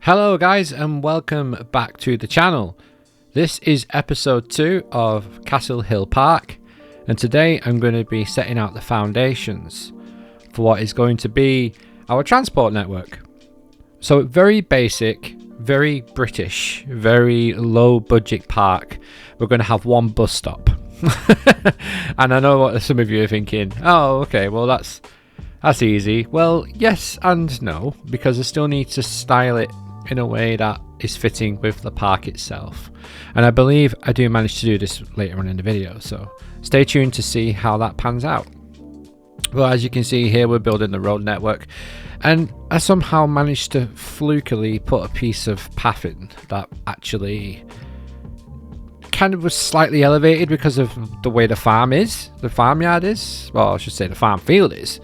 Hello guys and welcome back to the channel. This is episode 2 of Castle Hill Park, and today I'm going to be setting out the foundations for what is going to be our transport network. So very basic, very British, very low budget park. We're going to have one bus stop. And I know what some of you are thinking, oh okay, well that's easy. Well, yes and no, because I still need to style it in a way that is fitting with the park itself, and I believe I do manage to do this later on in the video, so stay tuned to see how that pans out. Well, as you can see here, we're building the road network, and I somehow managed to flukily put a piece of path in that actually kind of was slightly elevated because of the way the farmyard is, well I should say the farm field is.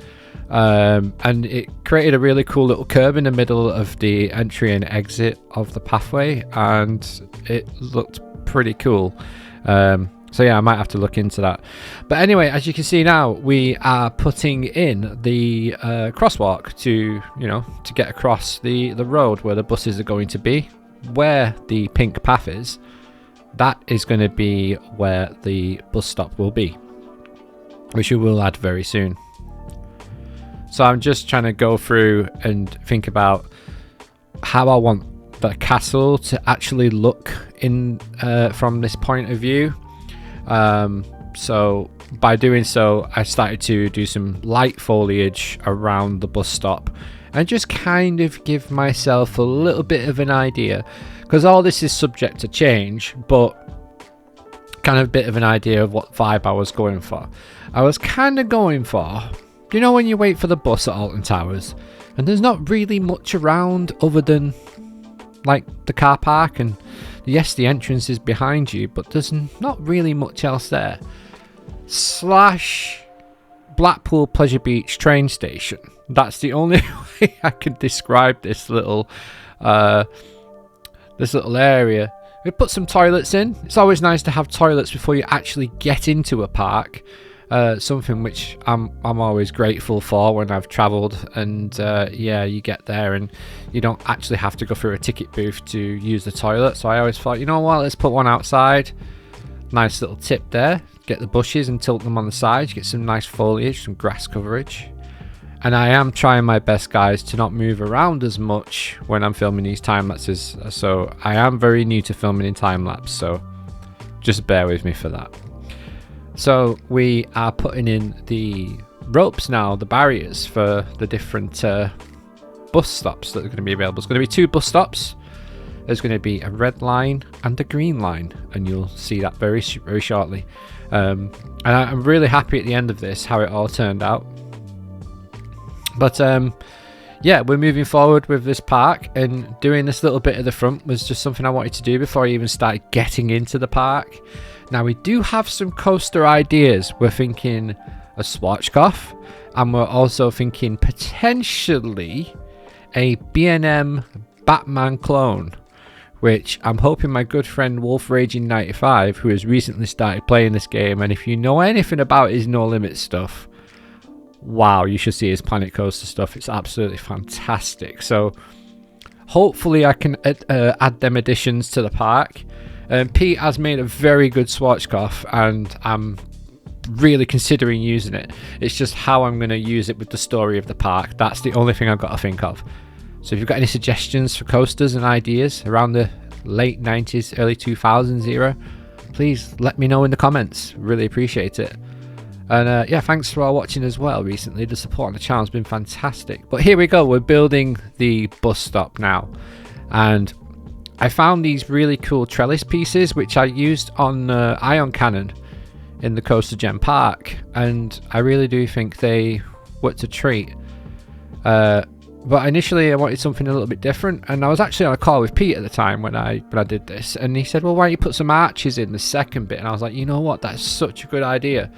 And it created a really cool little curve in the middle of the entry and exit of the pathway, and it looked pretty cool. So yeah, I might have to look into that. But anyway, as you can see now, we are putting in the crosswalk to get across the road where the buses are going to be. Where the pink path is, that is going to be where the bus stop will be, which we will add very soon. So I'm just trying to go through and think about how I want the castle to actually look in from this point of view. So by doing so, I started to do some light foliage around the bus stop and just kind of give myself a little bit of an idea, because all this is subject to change, but kind of a bit of an idea of what vibe I was going for. I was kind of going for, you know, when you wait for the bus at Alton Towers and there's not really much around other than like the car park, and yes, the entrance is behind you, but there's not really much else there. / Blackpool Pleasure Beach train station. That's the only way I can describe this little area. We put some toilets in. It's always nice to have toilets before you actually get into a park. Something which I'm always grateful for when I've travelled, and yeah, you get there and you don't actually have to go through a ticket booth to use the toilet. So I always thought, you know what, let's put one outside. Nice little tip there. Get the bushes and tilt them on the sides. Get some nice foliage, some grass coverage. And I am trying my best, guys, to not move around as much when I'm filming these time lapses. So I am very new to filming in time lapse, so just bear with me for that. So we are putting in the ropes now, the barriers for the different bus stops that are going to be available. It's going to be 2 bus stops. There's going to be a red line and a green line, and you'll see that very shortly. And I'm really happy at the end of this how it all turned out. But yeah, we're moving forward with this park, and doing this little bit at the front was just something I wanted to do before I even started getting into the park. Now we do have some coaster ideas. We're thinking a Schwarzkopf, and we're also thinking potentially a B&M Batman clone, which I'm hoping my good friend Wolf Raging 95, who has recently started playing this game, and if you know anything about his No Limit stuff, wow, you should see his Planet Coaster stuff. It's absolutely fantastic. So hopefully I can add them additions to the park. Pete has made a very good Schwarzkopf, and I'm really considering using it. It's just how I'm going to use it with the story of the park. That's the only thing I've got to think of. So if you've got any suggestions for coasters and ideas around the late 90s, early 2000s era, please let me know in the comments. Really appreciate it. And yeah, thanks for all watching as well recently. The support on the channel has been fantastic. But here we go, we're building the bus stop now. And I found these really cool trellis pieces which I used on Ion Cannon in the CoasterGen Park, and I really do think they worked a treat. But initially I wanted something a little bit different, and I was actually on a call with Pete at the time when I did this, and he said, well, why don't you put some arches in the second bit? And I was like, you know what, that's such a good idea.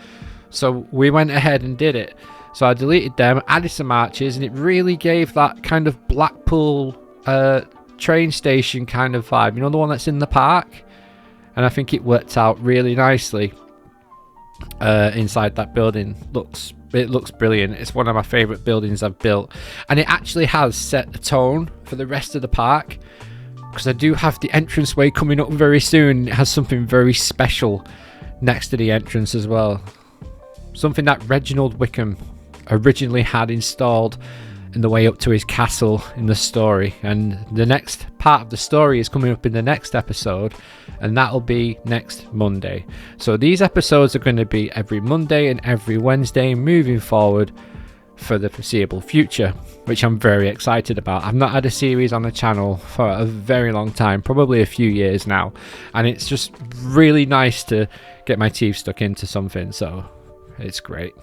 So we went ahead and did it. So I deleted them, added some arches, and it really gave that kind of Blackpool train station kind of vibe, you know, the one that's in the park. And I think it worked out really nicely inside that building. Looks it looks brilliant. It's one of my favourite buildings I've built, and it actually has set the tone for the rest of the park, because I do have the entranceway coming up very soon. It has something very special next to the entrance as well, something that Reginald Wickham originally had installed in the way up to his castle in the story. And the next part of the story is coming up in the next episode, and that'll be next Monday. So these episodes are going to be every Monday and every Wednesday moving forward for the foreseeable future, which I'm very excited about. I've not had a series on the channel for a very long time, probably a few years now, and it's just really nice to get my teeth stuck into something, so it's great.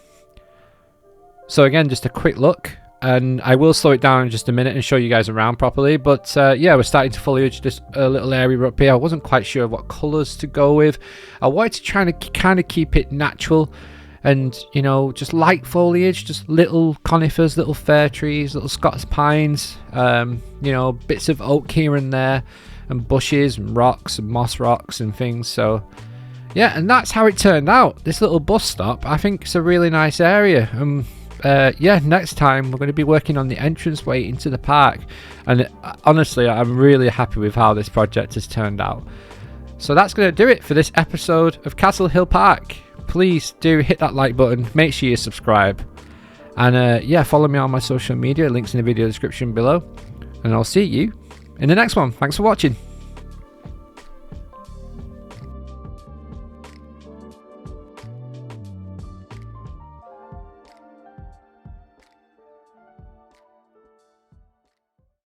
So again, just a quick look, and I will slow it down in just a minute and show you guys around properly. But yeah, we're starting to foliage this little area up here. I wasn't quite sure what colours to go with. I wanted to try and kind of keep it natural, and you know, just light foliage, just little conifers, little fir trees, little Scots pines, you know, bits of oak here and there, and bushes and rocks and moss rocks and things. So yeah, and that's how it turned out. This little bus stop, I think it's a really nice area. Yeah, next time we're going to be working on the entranceway into the park, and honestly, I'm really happy with how this project has turned out. So that's going to do it for this episode of Castle Hill Park. Please do hit that like button, make sure you subscribe, and yeah, follow me on my social media, links in the video description below, and I'll see you in the next one. Thanks for watching.